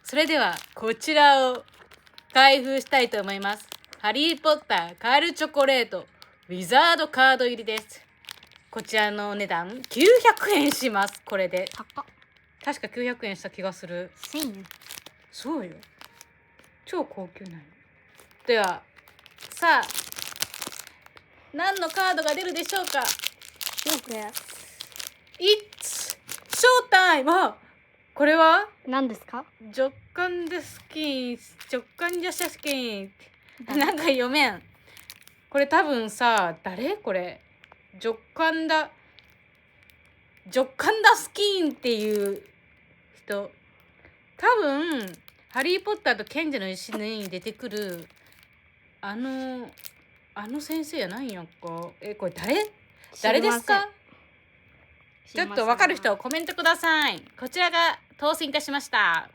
それではこちらを開封したいと思います。ハリーポッターカエルチョコレートウィザードカード入りです。こちらのお値段900円します。これで高っ。確か900円した気がする。1000円。そうよ、超高級なの。ではさあ何のカードが出るでしょうか。It's Showtime! あ、これは何ですか？直感でスキン、直感じゃしゃスキン。なんか読めん。これ多分さ、誰これ。直感だスキンっていう人。多分、ハリーポッターと賢者の石に出てくる、あの先生やないんやんか。これ誰ですか？ちょっとわかる人コメントください。こちらが当選いたしました。